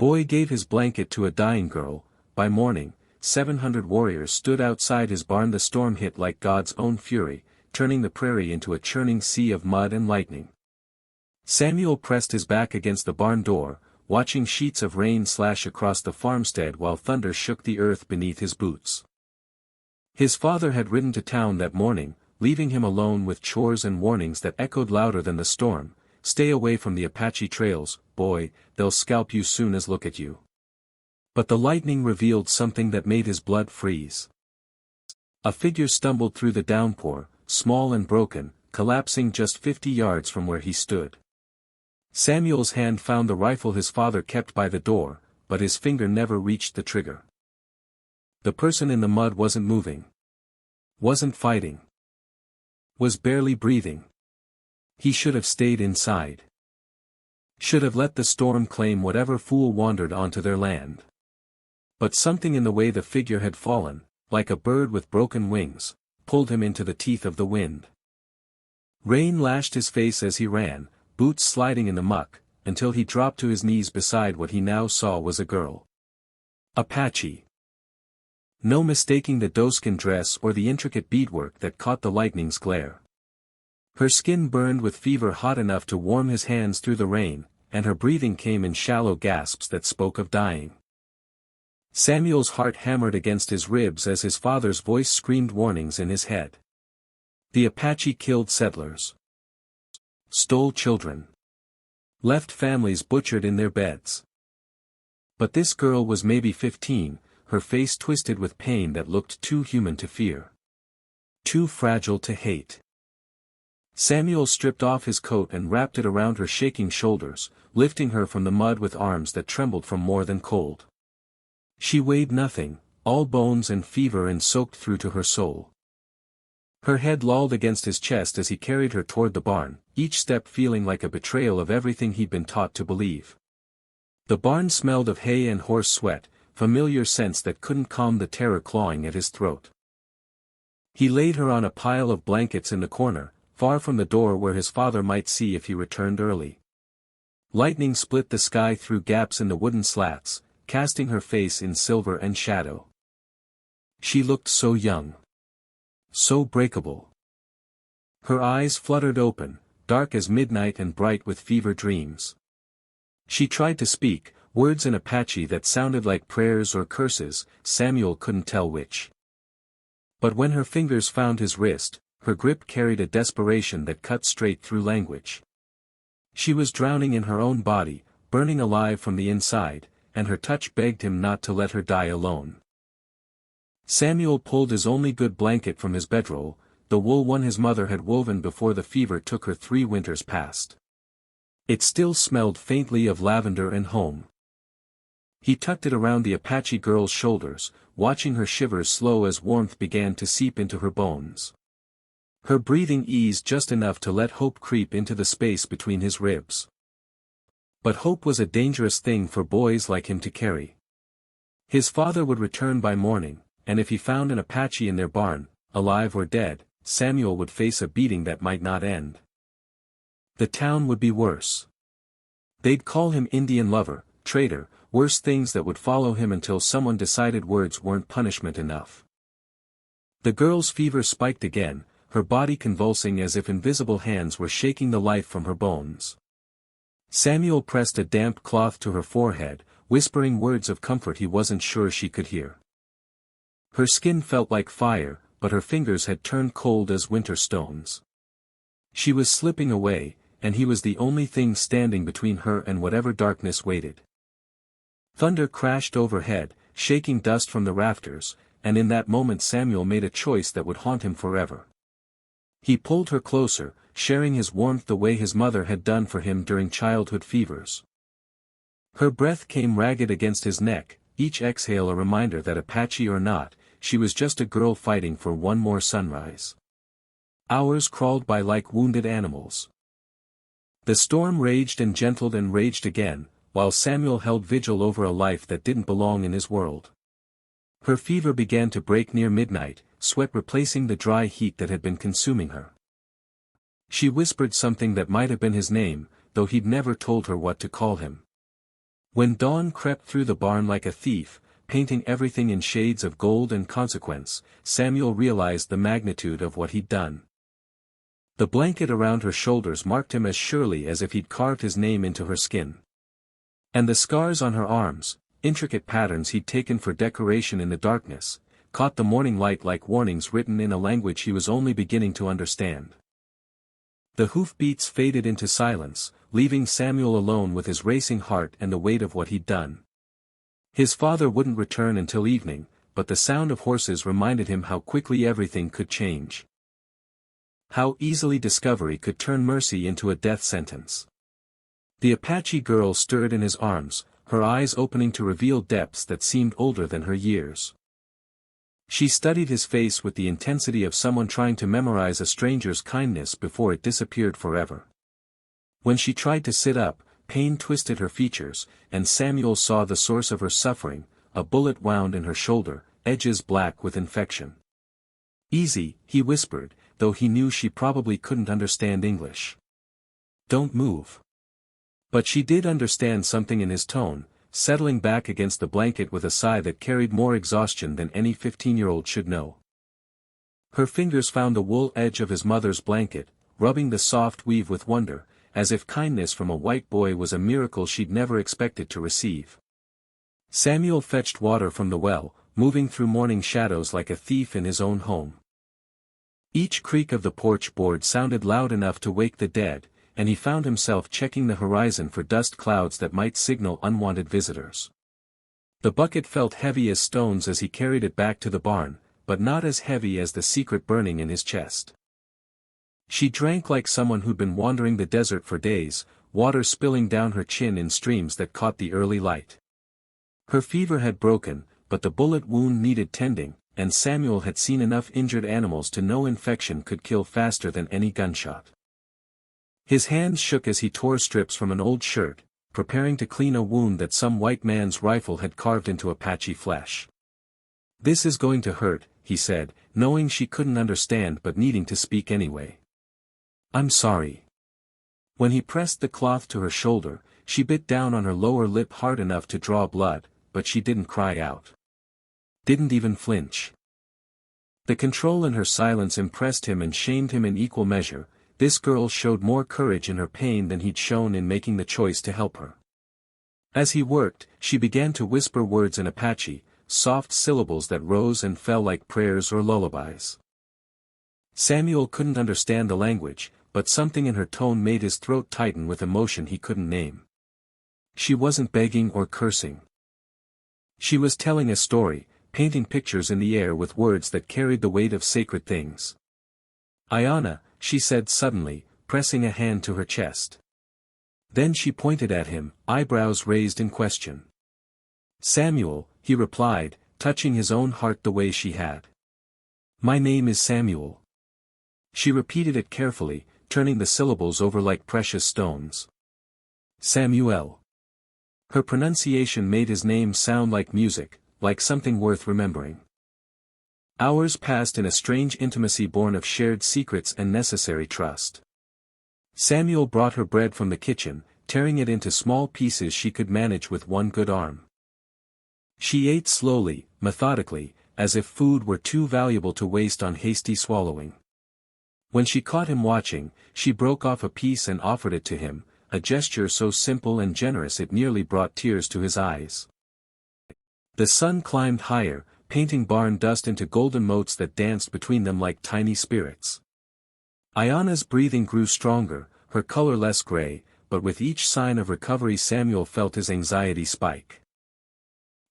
Boy gave his blanket to a dying girl. By morning, 700 warriors stood outside his barn. The storm hit like God's own fury, turning the prairie into a churning sea of mud and lightning. Samuel pressed his back against the barn door, watching sheets of rain slash across the farmstead while thunder shook the earth beneath his boots. His father had ridden to town that morning, leaving him alone with chores and warnings that echoed louder than the storm. Stay away from the Apache trails, boy, they'll scalp you soon as look at you. But the lightning revealed something that made his blood freeze. A figure stumbled through the downpour, small and broken, collapsing just 50 yards from where he stood. Samuel's hand found the rifle his father kept by the door, but his finger never reached the trigger. The person in the mud wasn't moving. Wasn't fighting. Was barely breathing. He should have stayed inside. Should have let the storm claim whatever fool wandered onto their land. But something in the way the figure had fallen, like a bird with broken wings, pulled him into the teeth of the wind. Rain lashed his face as he ran, boots sliding in the muck, until he dropped to his knees beside what he now saw was a girl. Apache. No mistaking the doeskin dress or the intricate beadwork that caught the lightning's glare. Her skin burned with fever hot enough to warm his hands through the rain, and her breathing came in shallow gasps that spoke of dying. Samuel's heart hammered against his ribs as his father's voice screamed warnings in his head. The Apache killed settlers. Stole children. Left families butchered in their beds. But this girl was maybe 15, her face twisted with pain that looked too human to fear. Too fragile to hate. Samuel stripped off his coat and wrapped it around her shaking shoulders, lifting her from the mud with arms that trembled from more than cold. She weighed nothing, all bones and fever and soaked through to her soul. Her head lolled against his chest as he carried her toward the barn, each step feeling like a betrayal of everything he'd been taught to believe. The barn smelled of hay and horse sweat, familiar scents that couldn't calm the terror clawing at his throat. He laid her on a pile of blankets in the corner, far from the door where his father might see if he returned early. Lightning split the sky through gaps in the wooden slats, casting her face in silver and shadow. She looked so young. So breakable. Her eyes fluttered open, dark as midnight and bright with fever dreams. She tried to speak, words in Apache that sounded like prayers or curses, Samuel couldn't tell which. But when her fingers found his wrist, her grip carried a desperation that cut straight through language. She was drowning in her own body, burning alive from the inside, and her touch begged him not to let her die alone. Samuel pulled his only good blanket from his bedroll, the wool one his mother had woven before the fever took her 3 winters past. It still smelled faintly of lavender and home. He tucked it around the Apache girl's shoulders, watching her shivers slow as warmth began to seep into her bones. Her breathing eased just enough to let hope creep into the space between his ribs. But hope was a dangerous thing for boys like him to carry. His father would return by morning, and if he found an Apache in their barn, alive or dead, Samuel would face a beating that might not end. The town would be worse. They'd call him Indian lover, traitor, worse things that would follow him until someone decided words weren't punishment enough. The girl's fever spiked again, her body convulsing as if invisible hands were shaking the life from her bones. Samuel pressed a damp cloth to her forehead, whispering words of comfort he wasn't sure she could hear. Her skin felt like fire, but her fingers had turned cold as winter stones. She was slipping away, and he was the only thing standing between her and whatever darkness waited. Thunder crashed overhead, shaking dust from the rafters, and in that moment Samuel made a choice that would haunt him forever. He pulled her closer, sharing his warmth the way his mother had done for him during childhood fevers. Her breath came ragged against his neck, each exhale a reminder that Apache or not, she was just a girl fighting for one more sunrise. Hours crawled by like wounded animals. The storm raged and gentled and raged again, while Samuel held vigil over a life that didn't belong in his world. Her fever began to break near midnight, sweat replacing the dry heat that had been consuming her. She whispered something that might have been his name, though he'd never told her what to call him. When dawn crept through the barn like a thief, painting everything in shades of gold and consequence, Samuel realized the magnitude of what he'd done. The blanket around her shoulders marked him as surely as if he'd carved his name into her skin. And the scars on her arms, intricate patterns he'd taken for decoration in the darkness, caught the morning light like warnings written in a language he was only beginning to understand. The hoofbeats faded into silence, leaving Samuel alone with his racing heart and the weight of what he'd done. His father wouldn't return until evening, but the sound of horses reminded him how quickly everything could change. How easily discovery could turn mercy into a death sentence. The Apache girl stirred in his arms, her eyes opening to reveal depths that seemed older than her years. She studied his face with the intensity of someone trying to memorize a stranger's kindness before it disappeared forever. When she tried to sit up, pain twisted her features, and Samuel saw the source of her suffering, a bullet wound in her shoulder, edges black with infection. "Easy," he whispered, though he knew she probably couldn't understand English. "Don't move." But she did understand something in his tone, settling back against the blanket with a sigh that carried more exhaustion than any 15-year-old should know. Her fingers found the wool edge of his mother's blanket, rubbing the soft weave with wonder, as if kindness from a white boy was a miracle she'd never expected to receive. Samuel fetched water from the well, moving through morning shadows like a thief in his own home. Each creak of the porch board sounded loud enough to wake the dead, and he found himself checking the horizon for dust clouds that might signal unwanted visitors. The bucket felt heavy as stones as he carried it back to the barn, but not as heavy as the secret burning in his chest. She drank like someone who'd been wandering the desert for days, water spilling down her chin in streams that caught the early light. Her fever had broken, but the bullet wound needed tending, and Samuel had seen enough injured animals to know infection could kill faster than any gunshot. His hands shook as he tore strips from an old shirt, preparing to clean a wound that some white man's rifle had carved into Apache flesh. "This is going to hurt," he said, knowing she couldn't understand but needing to speak anyway. "I'm sorry." When he pressed the cloth to her shoulder, she bit down on her lower lip hard enough to draw blood, but she didn't cry out. Didn't even flinch. The control in her silence impressed him and shamed him in equal measure. This girl showed more courage in her pain than he'd shown in making the choice to help her. As he worked, she began to whisper words in Apache, soft syllables that rose and fell like prayers or lullabies. Samuel couldn't understand the language, but something in her tone made his throat tighten with emotion he couldn't name. She wasn't begging or cursing. She was telling a story, painting pictures in the air with words that carried the weight of sacred things. "Ayana," she said suddenly, pressing a hand to her chest. Then she pointed at him, eyebrows raised in question. "Samuel," he replied, touching his own heart the way she had. "My name is Samuel." She repeated it carefully, turning the syllables over like precious stones. "Samuel." Her pronunciation made his name sound like music, like something worth remembering. Hours passed in a strange intimacy born of shared secrets and necessary trust. Samuel brought her bread from the kitchen, tearing it into small pieces she could manage with one good arm. She ate slowly, methodically, as if food were too valuable to waste on hasty swallowing. When she caught him watching, she broke off a piece and offered it to him, a gesture so simple and generous it nearly brought tears to his eyes. The sun climbed higher, painting barn dust into golden motes that danced between them like tiny spirits. Ayana's breathing grew stronger, her color less gray, but with each sign of recovery Samuel felt his anxiety spike.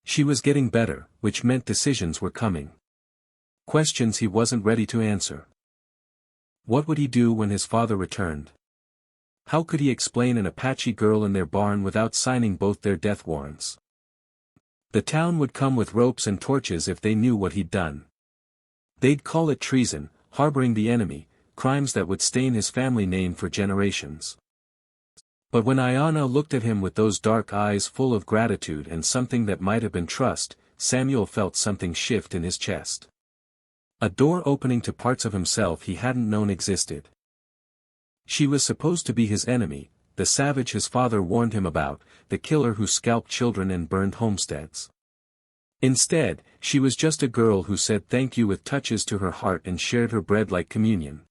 She was getting better, which meant decisions were coming. Questions he wasn't ready to answer. What would he do when his father returned? How could he explain an Apache girl in their barn without signing both their death warrants? The town would come with ropes and torches if they knew what he'd done. They'd call it treason, harboring the enemy, crimes that would stain his family name for generations. But when Ayana looked at him with those dark eyes full of gratitude and something that might have been trust, Samuel felt something shift in his chest. A door opening to parts of himself he hadn't known existed. She was supposed to be his enemy, the savage his father warned him about, the killer who scalped children and burned homesteads. Instead, she was just a girl who said thank you with touches to her heart and shared her bread like communion.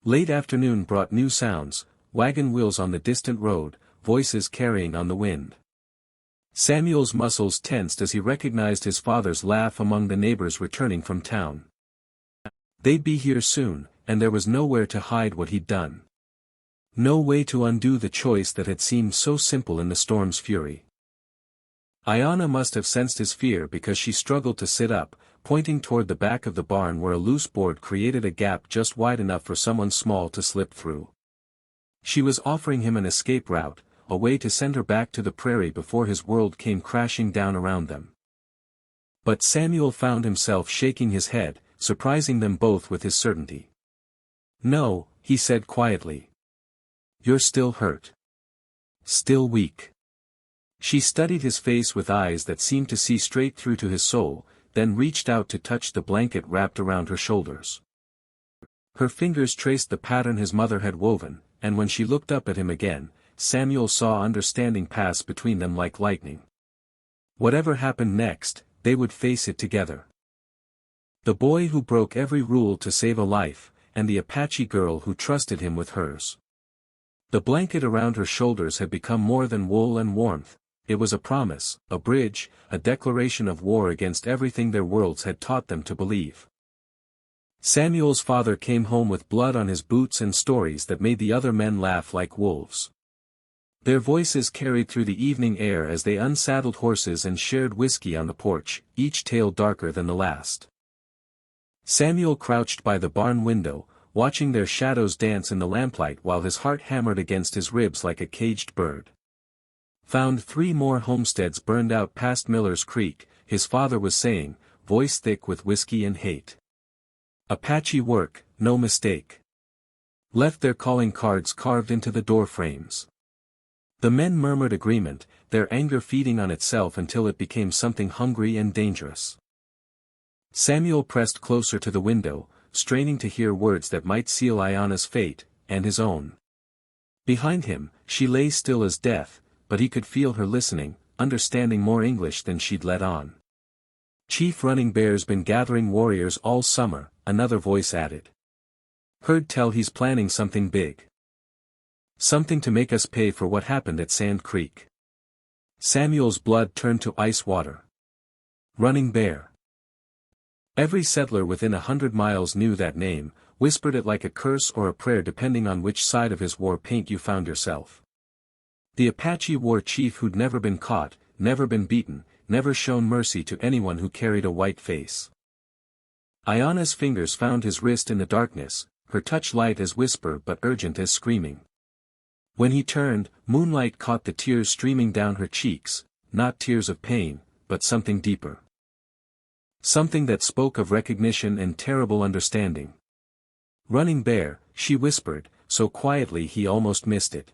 Late afternoon brought new sounds, wagon wheels on the distant road, voices carrying on the wind. Samuel's muscles tensed as he recognized his father's laugh among the neighbors returning from town. They'd be here soon, and there was nowhere to hide what he'd done. No way to undo the choice that had seemed so simple in the storm's fury. Ayanna must have sensed his fear because she struggled to sit up, pointing toward the back of the barn where a loose board created a gap just wide enough for someone small to slip through. She was offering him an escape route, a way to send her back to the prairie before his world came crashing down around them. But Samuel found himself shaking his head, surprising them both with his certainty. "No," he said quietly. "You're still hurt. Still weak." She studied his face with eyes that seemed to see straight through to his soul, then reached out to touch the blanket wrapped around her shoulders. Her fingers traced the pattern his mother had woven, and when she looked up at him again, Samuel saw understanding pass between them like lightning. Whatever happened next, they would face it together. The boy who broke every rule to save a life, and the Apache girl who trusted him with hers. The blanket around her shoulders had become more than wool and warmth. It was a promise, a bridge, a declaration of war against everything their worlds had taught them to believe. Samuel's father came home with blood on his boots and stories that made the other men laugh like wolves. Their voices carried through the evening air as they unsaddled horses and shared whiskey on the porch, each tale darker than the last. Samuel crouched by the barn window, watching their shadows dance in the lamplight while his heart hammered against his ribs like a caged bird. "Found 3 more homesteads burned out past Miller's Creek," his father was saying, voice thick with whiskey and hate. "Apache work, no mistake. Left their calling cards carved into the door frames." The men murmured agreement, their anger feeding on itself until it became something hungry and dangerous. Samuel pressed closer to the window, straining to hear words that might seal Ayanna's fate, and his own. Behind him, she lay still as death, but he could feel her listening, understanding more English than she'd let on. "Chief Running Bear's been gathering warriors all summer," another voice added. "Heard tell he's planning something big. Something to make us pay for what happened at Sand Creek." Samuel's blood turned to ice water. Running Bear. Every settler within 100 miles knew that name, whispered it like a curse or a prayer depending on which side of his war paint you found yourself. The Apache war chief who'd never been caught, never been beaten, never shown mercy to anyone who carried a white face. Ayanna's fingers found his wrist in the darkness, her touch light as whisper but urgent as screaming. When he turned, moonlight caught the tears streaming down her cheeks, not tears of pain, but something deeper. Something that spoke of recognition and terrible understanding. "Running Bear," she whispered, so quietly he almost missed it.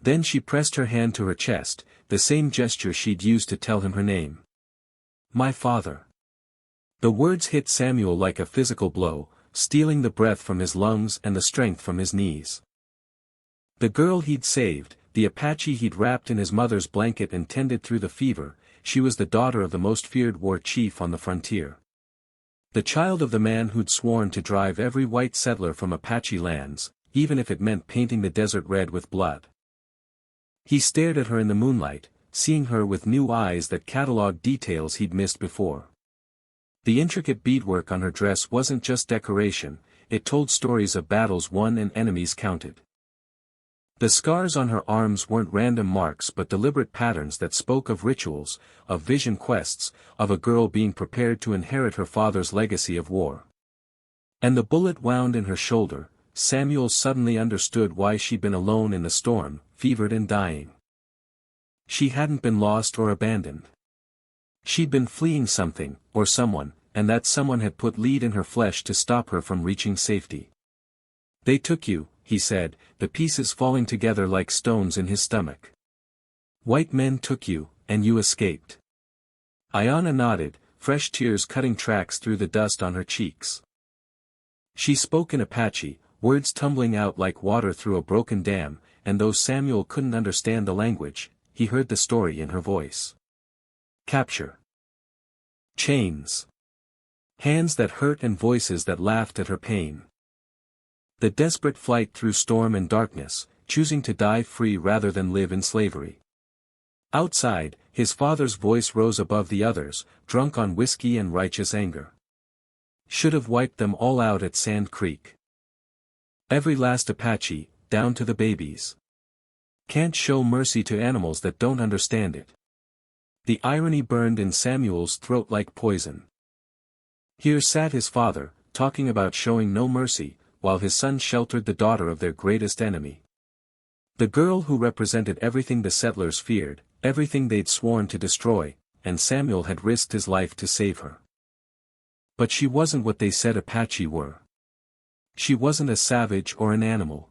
Then she pressed her hand to her chest, the same gesture she'd used to tell him her name. "My father." The words hit Samuel like a physical blow, stealing the breath from his lungs and the strength from his knees. The girl he'd saved, the Apache he'd wrapped in his mother's blanket and tended through the fever, she was the daughter of the most feared war chief on the frontier. The child of the man who'd sworn to drive every white settler from Apache lands, even if it meant painting the desert red with blood. He stared at her in the moonlight, seeing her with new eyes that catalogued details he'd missed before. The intricate beadwork on her dress wasn't just decoration, it told stories of battles won and enemies counted. The scars on her arms weren't random marks but deliberate patterns that spoke of rituals, of vision quests, of a girl being prepared to inherit her father's legacy of war. And the bullet wound in her shoulder. Samuel suddenly understood why she'd been alone in the storm, fevered and dying. She hadn't been lost or abandoned. She'd been fleeing something, or someone, and that someone had put lead in her flesh to stop her from reaching safety. "They took you," he said, the pieces falling together like stones in his stomach. "White men took you, and you escaped." Ayanna nodded, fresh tears cutting tracks through the dust on her cheeks. She spoke in Apache, words tumbling out like water through a broken dam, and though Samuel couldn't understand the language, he heard the story in her voice. Capture. Chains. Hands that hurt and voices that laughed at her pain. The desperate flight through storm and darkness, choosing to die free rather than live in slavery. Outside, his father's voice rose above the others, drunk on whiskey and righteous anger. Should have wiped them all out at Sand Creek. Every last Apache, down to the babies. Can't show mercy to animals that don't understand it. The irony burned in Samuel's throat like poison. Here sat his father, talking about showing no mercy, while his son sheltered the daughter of their greatest enemy. The girl who represented everything the settlers feared, everything they'd sworn to destroy, and Samuel had risked his life to save her. But she wasn't what they said Apache were. She wasn't a savage or an animal.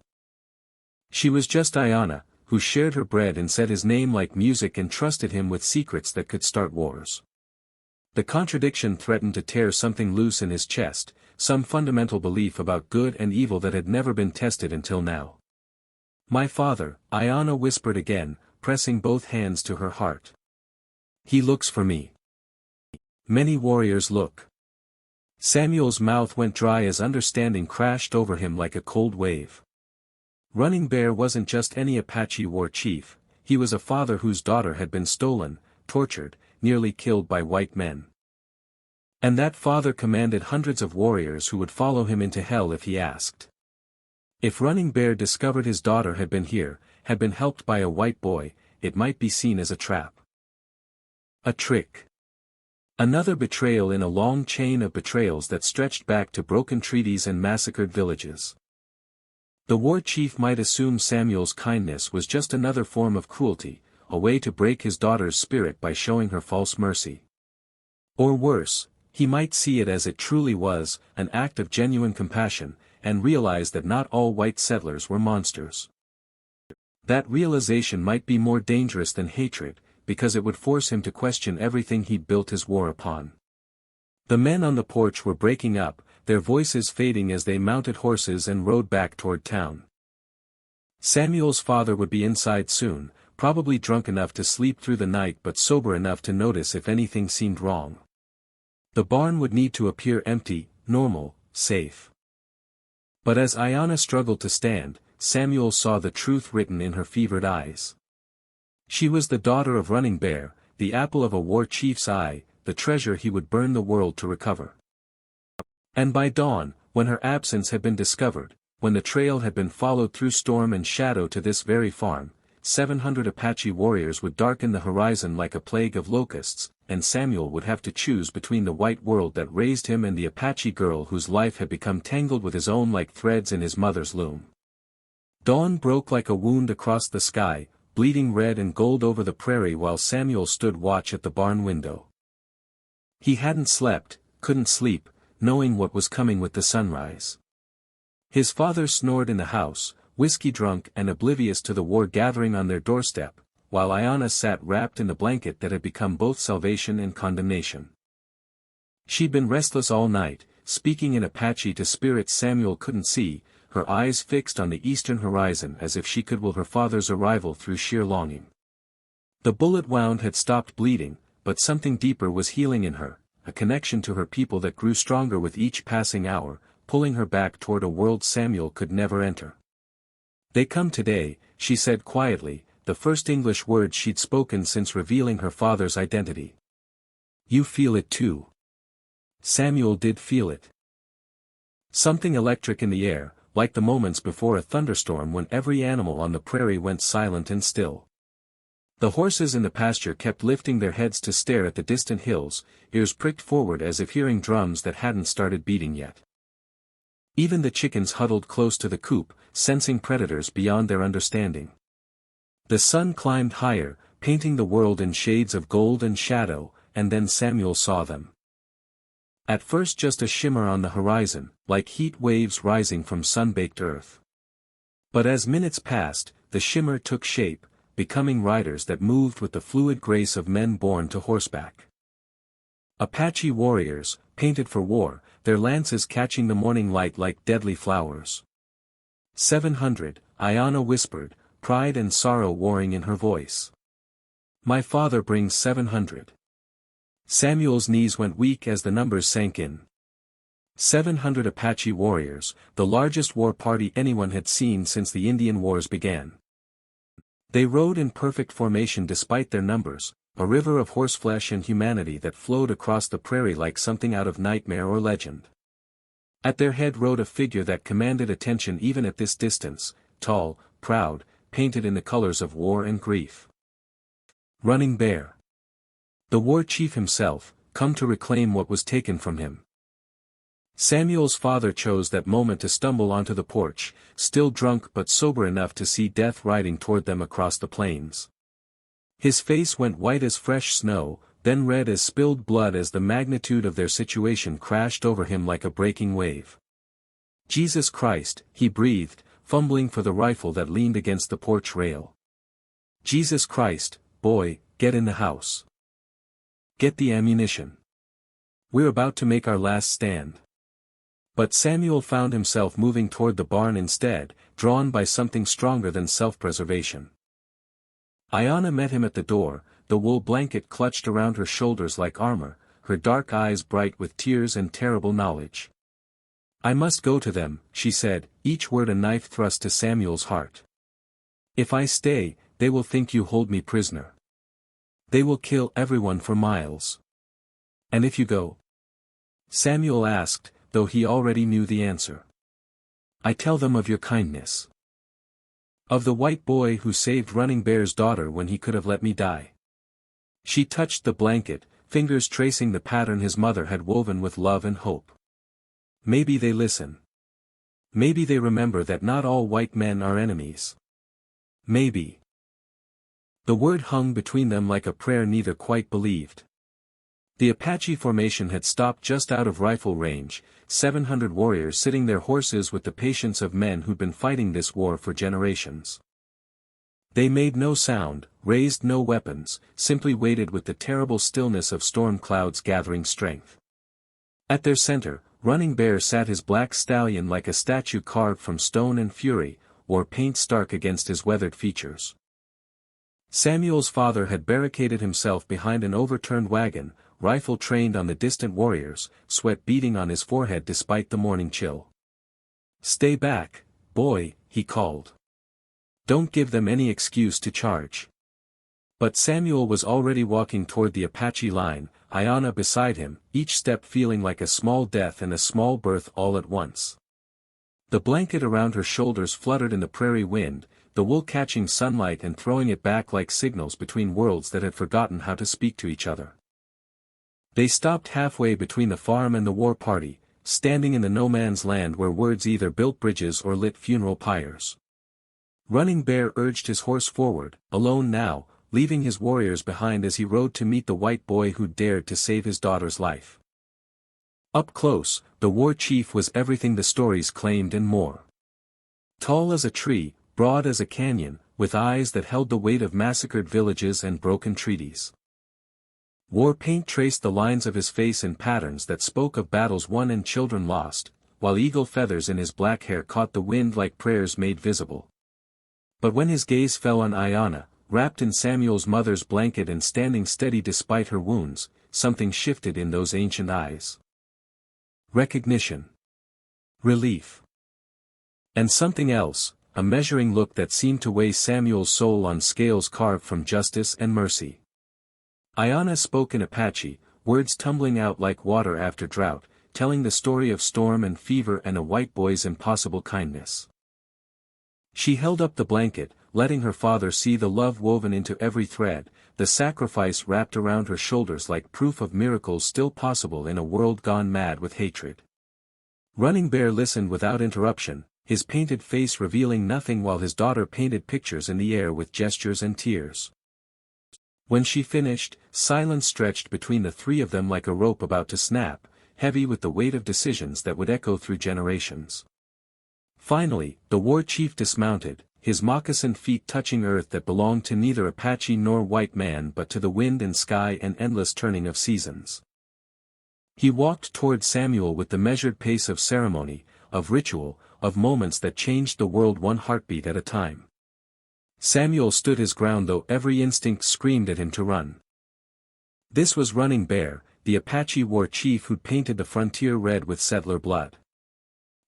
She was just Ayanna, who shared her bread and said his name like music and trusted him with secrets that could start wars. The contradiction threatened to tear something loose in his chest, some fundamental belief about good and evil that had never been tested until now. My father, Ayanna whispered again, pressing both hands to her heart. He looks for me. Many warriors look. Samuel's mouth went dry as understanding crashed over him like a cold wave. Running Bear wasn't just any Apache war chief, he was a father whose daughter had been stolen, tortured, nearly killed by white men. And that father commanded hundreds of warriors who would follow him into hell if he asked. If Running Bear discovered his daughter had been here, had been helped by a white boy, it might be seen as a trap. A trick. Another betrayal in a long chain of betrayals that stretched back to broken treaties and massacred villages. The war chief might assume Samuel's kindness was just another form of cruelty, a way to break his daughter's spirit by showing her false mercy. Or worse, he might see it as it truly was, an act of genuine compassion, and realize that not all white settlers were monsters. That realization might be more dangerous than hatred, because it would force him to question everything he'd built his war upon. The men on the porch were breaking up, their voices fading as they mounted horses and rode back toward town. Samuel's father would be inside soon, probably drunk enough to sleep through the night but sober enough to notice if anything seemed wrong. The barn would need to appear empty, normal, safe. But as Ayanna struggled to stand, Samuel saw the truth written in her fevered eyes. She was the daughter of Running Bear, the apple of a war chief's eye, the treasure he would burn the world to recover. And by dawn, when her absence had been discovered, when the trail had been followed through storm and shadow to this very farm, 700 Apache warriors would darken the horizon like a plague of locusts, and Samuel would have to choose between the white world that raised him and the Apache girl whose life had become tangled with his own like threads in his mother's loom. Dawn broke like a wound across the sky, bleeding red and gold over the prairie while Samuel stood watch at the barn window. He hadn't slept, couldn't sleep, knowing what was coming with the sunrise. His father snored in the house, whiskey drunk and oblivious to the war gathering on their doorstep, while Ayanna sat wrapped in the blanket that had become both salvation and condemnation. She'd been restless all night, speaking in Apache to spirits Samuel couldn't see, her eyes fixed on the eastern horizon as if she could will her father's arrival through sheer longing. The bullet wound had stopped bleeding, but something deeper was healing in her, a connection to her people that grew stronger with each passing hour, pulling her back toward a world Samuel could never enter. They come today, she said quietly, the first English words she'd spoken since revealing her father's identity. You feel it too. Samuel did feel it. Something electric in the air, like the moments before a thunderstorm when every animal on the prairie went silent and still. The horses in the pasture kept lifting their heads to stare at the distant hills, ears pricked forward as if hearing drums that hadn't started beating yet. Even the chickens huddled close to the coop, sensing predators beyond their understanding. The sun climbed higher, painting the world in shades of gold and shadow, and then Samuel saw them. At first just a shimmer on the horizon, like heat waves rising from sun-baked earth. But as minutes passed, the shimmer took shape, becoming riders that moved with the fluid grace of men born to horseback. Apache warriors, painted for war, their lances catching the morning light like deadly flowers. 700, Ayanna whispered, pride and sorrow warring in her voice. My father brings 700. Samuel's knees went weak as the numbers sank in. 700 Apache warriors, the largest war party anyone had seen since the Indian Wars began. They rode in perfect formation despite their numbers, a river of horseflesh and humanity that flowed across the prairie like something out of nightmare or legend. At their head rode a figure that commanded attention even at this distance, tall, proud, painted in the colors of war and grief. Running Bear. The war chief himself, come to reclaim what was taken from him. Samuel's father chose that moment to stumble onto the porch, still drunk but sober enough to see death riding toward them across the plains. His face went white as fresh snow, then red as spilled blood as the magnitude of their situation crashed over him like a breaking wave. Jesus Christ, he breathed, fumbling for the rifle that leaned against the porch rail. Jesus Christ, boy, get in the house. Get the ammunition. We're about to make our last stand. But Samuel found himself moving toward the barn instead, drawn by something stronger than self-preservation. Ayanna met him at the door, the wool blanket clutched around her shoulders like armor, her dark eyes bright with tears and terrible knowledge. I must go to them, she said, each word a knife thrust to Samuel's heart. If I stay, they will think you hold me prisoner. They will kill everyone for miles. And if you go? Samuel asked, though he already knew the answer. I tell them of your kindness. Of the white boy who saved Running Bear's daughter when he could have let me die. She touched the blanket, fingers tracing the pattern his mother had woven with love and hope. Maybe they listen. Maybe they remember that not all white men are enemies. Maybe. The word hung between them like a prayer neither quite believed. The Apache formation had stopped just out of rifle range, 700 warriors sitting their horses with the patience of men who'd been fighting this war for generations. They made no sound, raised no weapons, simply waited with the terrible stillness of storm clouds gathering strength. At their center, Running Bear sat his black stallion like a statue carved from stone and fury, or paint stark against his weathered features. Samuel's father had barricaded himself behind an overturned wagon, rifle trained on the distant warriors, sweat beading on his forehead despite the morning chill. Stay back, boy, he called. Don't give them any excuse to charge. But Samuel was already walking toward the Apache line, Ayanna beside him, each step feeling like a small death and a small birth all at once. The blanket around her shoulders fluttered in the prairie wind, the wool catching sunlight and throwing it back like signals between worlds that had forgotten how to speak to each other. They stopped halfway between the farm and the war party, standing in the no-man's land where words either built bridges or lit funeral pyres. Running Bear urged his horse forward, alone now, leaving his warriors behind as he rode to meet the white boy who dared to save his daughter's life. Up close, the war chief was everything the stories claimed and more. Tall as a tree, broad as a canyon, with eyes that held the weight of massacred villages and broken treaties. War paint traced the lines of his face in patterns that spoke of battles won and children lost, while eagle feathers in his black hair caught the wind like prayers made visible. But when his gaze fell on Ayanna, wrapped in Samuel's mother's blanket and standing steady despite her wounds, something shifted in those ancient eyes. Recognition. Relief. And something else, a measuring look that seemed to weigh Samuel's soul on scales carved from justice and mercy. Ayanna spoke in Apache, words tumbling out like water after drought, telling the story of storm and fever and a white boy's impossible kindness. She held up the blanket, letting her father see the love woven into every thread, the sacrifice wrapped around her shoulders like proof of miracles still possible in a world gone mad with hatred. Running Bear listened without interruption, his painted face revealing nothing while his daughter painted pictures in the air with gestures and tears. When she finished, silence stretched between the three of them like a rope about to snap, heavy with the weight of decisions that would echo through generations. Finally, the war chief dismounted, his moccasined feet touching earth that belonged to neither Apache nor white man but to the wind and sky and endless turning of seasons. He walked toward Samuel with the measured pace of ceremony, of ritual, of moments that changed the world one heartbeat at a time. Samuel stood his ground though every instinct screamed at him to run. This was Running Bear, the Apache war chief who'd painted the frontier red with settler blood.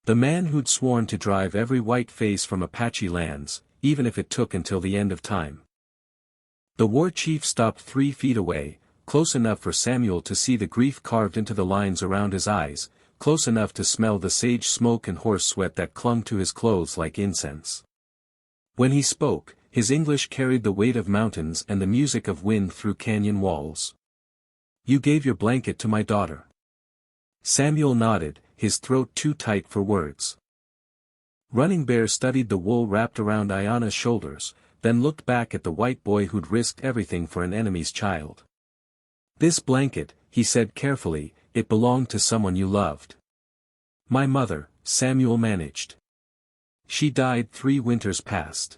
The man who'd sworn to drive every white face from Apache lands, even if it took until the end of time. The war chief stopped 3 feet away, close enough for Samuel to see the grief carved into the lines around his eyes, close enough to smell the sage smoke and horse sweat that clung to his clothes like incense. When he spoke, his English carried the weight of mountains and the music of wind through canyon walls. "You gave your blanket to my daughter." Samuel nodded, his throat too tight for words. Running Bear studied the wool wrapped around Ayana's shoulders, then looked back at the white boy who'd risked everything for an enemy's child. "This blanket," he said carefully, "it belonged to someone you loved." "My mother," Samuel managed. "She died 3 winters past."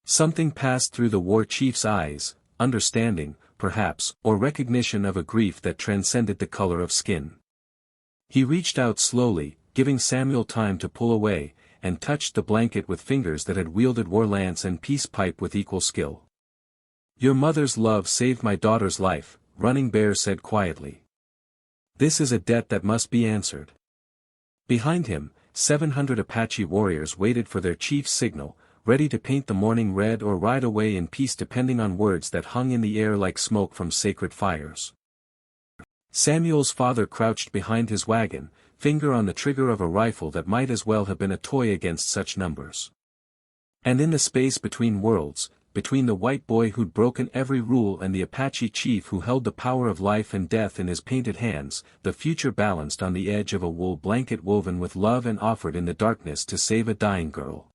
Something passed through the war chief's eyes, understanding, perhaps, or recognition of a grief that transcended the color of skin. He reached out slowly, giving Samuel time to pull away, and touched the blanket with fingers that had wielded war lance and peace pipe with equal skill. "Your mother's love saved my daughter's life," Running Bear said quietly. "This is a debt that must be answered." Behind him, 700 Apache warriors waited for their chief's signal, ready to paint the morning red or ride away in peace depending on words that hung in the air like smoke from sacred fires. Samuel's father crouched behind his wagon, finger on the trigger of a rifle that might as well have been a toy against such numbers. And in the space between worlds, between the white boy who'd broken every rule and the Apache chief who held the power of life and death in his painted hands, the future balanced on the edge of a wool blanket woven with love and offered in the darkness to save a dying girl.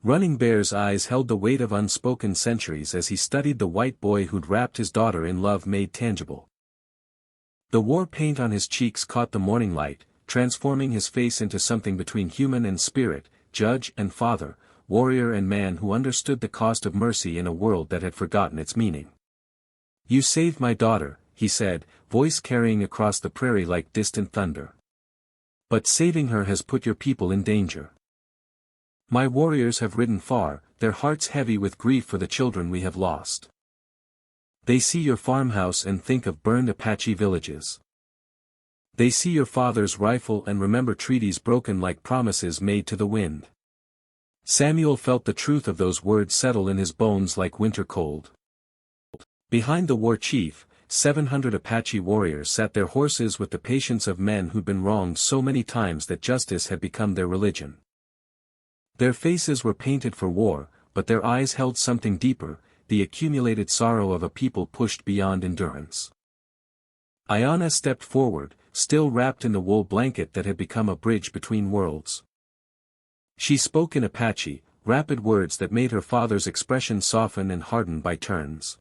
Running Bear's eyes held the weight of unspoken centuries as he studied the white boy who'd wrapped his daughter in love made tangible. The war paint on his cheeks caught the morning light, transforming his face into something between human and spirit, judge and father, warrior and man who understood the cost of mercy in a world that had forgotten its meaning. "You saved my daughter," he said, voice carrying across the prairie like distant thunder. "But saving her has put your people in danger. My warriors have ridden far, their hearts heavy with grief for the children we have lost. They see your farmhouse and think of burned Apache villages. They see your father's rifle and remember treaties broken like promises made to the wind." Samuel felt the truth of those words settle in his bones like winter cold. Behind the war chief, 700 Apache warriors sat their horses with the patience of men who'd been wronged so many times that justice had become their religion. Their faces were painted for war, but their eyes held something deeper, the accumulated sorrow of a people pushed beyond endurance. Ayana stepped forward, still wrapped in the wool blanket that had become a bridge between worlds. She spoke in Apache, rapid words that made her father's expression soften and harden by turns.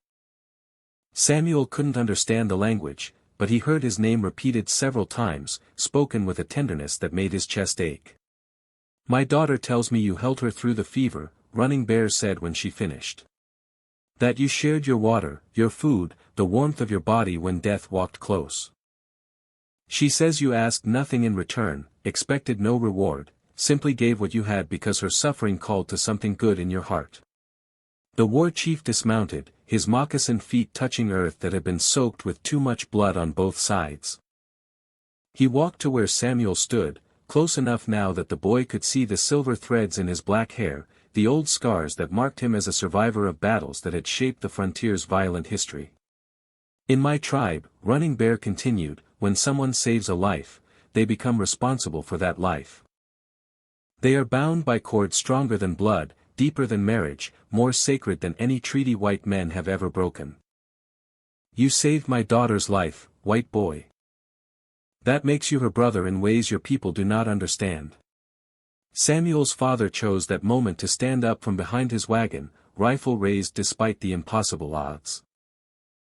Samuel couldn't understand the language, but he heard his name repeated several times, spoken with a tenderness that made his chest ache. "My daughter tells me you held her through the fever," Running Bear said when she finished. "That you shared your water, your food, the warmth of your body when death walked close. She says you asked nothing in return, expected no reward, simply gave what you had because her suffering called to something good in your heart." The war chief dismounted, his moccasined feet touching earth that had been soaked with too much blood on both sides. He walked to where Samuel stood, close enough now that the boy could see the silver threads in his black hair, the old scars that marked him as a survivor of battles that had shaped the frontier's violent history. "In my tribe," Running Bear continued, "when someone saves a life, they become responsible for that life. They are bound by cords stronger than blood, deeper than marriage, more sacred than any treaty white men have ever broken. You saved my daughter's life, white boy. That makes you her brother in ways your people do not understand." Samuel's father chose that moment to stand up from behind his wagon, rifle raised despite the impossible odds.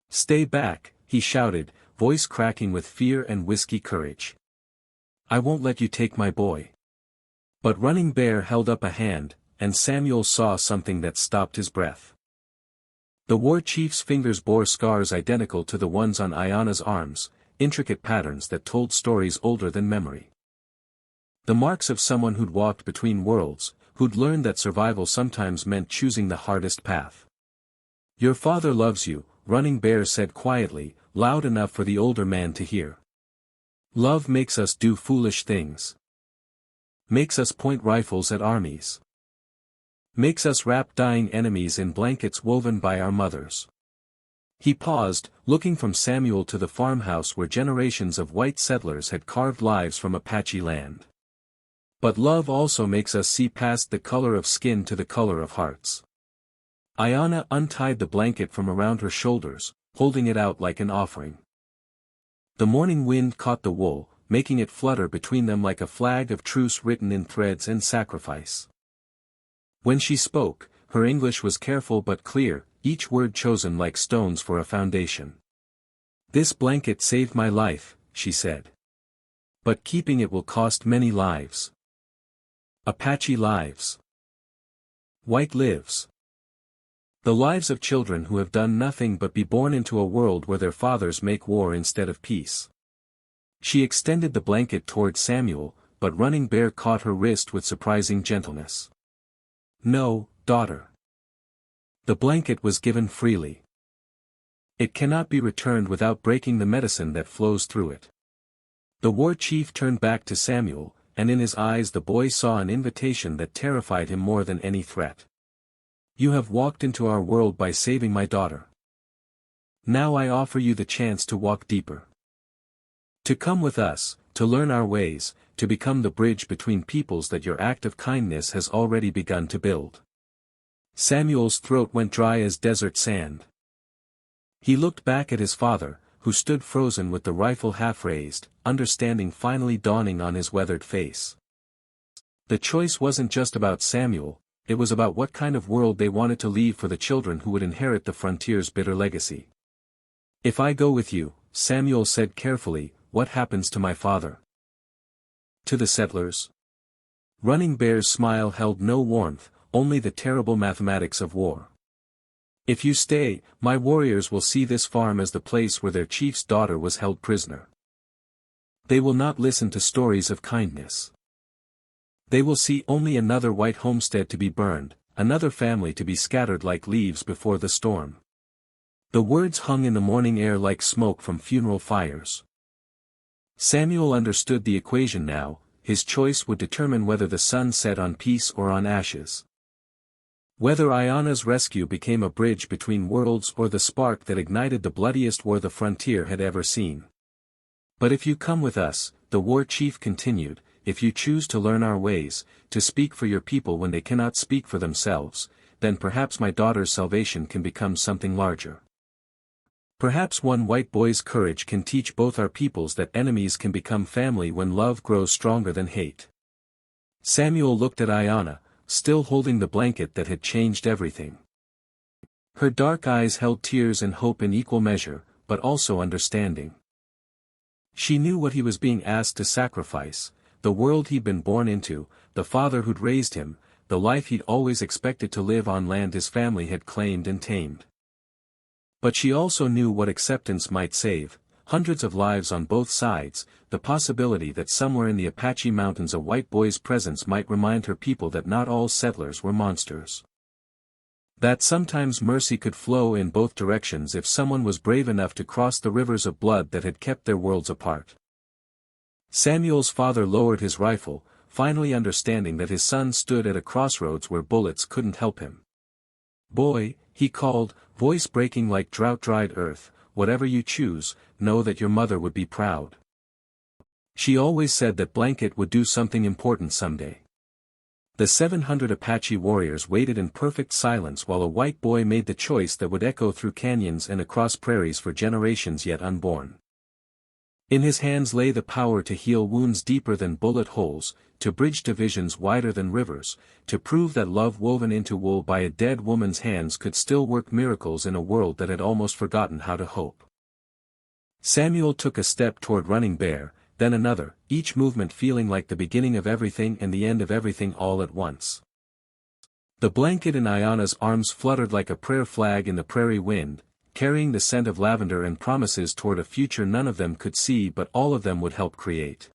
"Stay back," he shouted, voice cracking with fear and whiskey courage. "I won't let you take my boy." But Running Bear held up a hand, and Samuel saw something that stopped his breath. The war chief's fingers bore scars identical to the ones on Ayana's arms, intricate patterns that told stories older than memory. The marks of someone who'd walked between worlds, who'd learned that survival sometimes meant choosing the hardest path. "Your father loves you," Running Bear said quietly, loud enough for the older man to hear. "Love makes us do foolish things. Makes us point rifles at armies. Makes us wrap dying enemies in blankets woven by our mothers." He paused, looking from Samuel to the farmhouse where generations of white settlers had carved lives from Apache land. "But love also makes us see past the color of skin to the color of hearts." Ayanna untied the blanket from around her shoulders, holding it out like an offering. The morning wind caught the wool, making it flutter between them like a flag of truce written in threads and sacrifice. When she spoke, her English was careful but clear, each word chosen like stones for a foundation. "This blanket saved my life," she said. "But keeping it will cost many lives. Apache lives. White lives. The lives of children who have done nothing but be born into a world where their fathers make war instead of peace." She extended the blanket toward Samuel, but Running Bear caught her wrist with surprising gentleness. "No, daughter. The blanket was given freely. It cannot be returned without breaking the medicine that flows through it." The war chief turned back to Samuel, and in his eyes the boy saw an invitation that terrified him more than any threat. "You have walked into our world by saving my daughter. Now I offer you the chance to walk deeper. To come with us, to learn our ways, to become the bridge between peoples that your act of kindness has already begun to build." Samuel's throat went dry as desert sand. He looked back at his father, who stood frozen with the rifle half raised, understanding finally dawning on his weathered face. The choice wasn't just about Samuel, it was about what kind of world they wanted to leave for the children who would inherit the frontier's bitter legacy. "If I go with you," Samuel said carefully, "what happens to my father? To the settlers?" Running Bear's smile held no warmth, only the terrible mathematics of war. "If you stay, my warriors will see this farm as the place where their chief's daughter was held prisoner. They will not listen to stories of kindness. They will see only another white homestead to be burned, another family to be scattered like leaves before the storm." The words hung in the morning air like smoke from funeral fires. Samuel understood the equation now, his choice would determine whether the sun set on peace or on ashes. Whether Ayanna's rescue became a bridge between worlds or the spark that ignited the bloodiest war the frontier had ever seen. "But if you come with us," the war chief continued, "if you choose to learn our ways, to speak for your people when they cannot speak for themselves, then perhaps my daughter's salvation can become something larger. Perhaps one white boy's courage can teach both our peoples that enemies can become family when love grows stronger than hate." Samuel looked at Ayanna, still holding the blanket that had changed everything. Her dark eyes held tears and hope in equal measure, but also understanding. She knew what he was being asked to sacrifice, the world he'd been born into, the father who'd raised him, the life he'd always expected to live on land his family had claimed and tamed. But she also knew what acceptance might save, hundreds of lives on both sides, the possibility that somewhere in the Apache mountains a white boy's presence might remind her people that not all settlers were monsters. That sometimes mercy could flow in both directions if someone was brave enough to cross the rivers of blood that had kept their worlds apart. Samuel's father lowered his rifle, finally understanding that his son stood at a crossroads where bullets couldn't help him. "Boy," he called, voice breaking like drought-dried earth, "whatever you choose, know that your mother would be proud. She always said that blanket would do something important someday." The 700 Apache warriors waited in perfect silence while a white boy made the choice that would echo through canyons and across prairies for generations yet unborn. In his hands lay the power to heal wounds deeper than bullet holes, to bridge divisions wider than rivers, to prove that love woven into wool by a dead woman's hands could still work miracles in a world that had almost forgotten how to hope. Samuel took a step toward Running Bear, then another, each movement feeling like the beginning of everything and the end of everything all at once. The blanket in Ayanna's arms fluttered like a prayer flag in the prairie wind, carrying the scent of lavender and promises toward a future none of them could see but all of them would help create.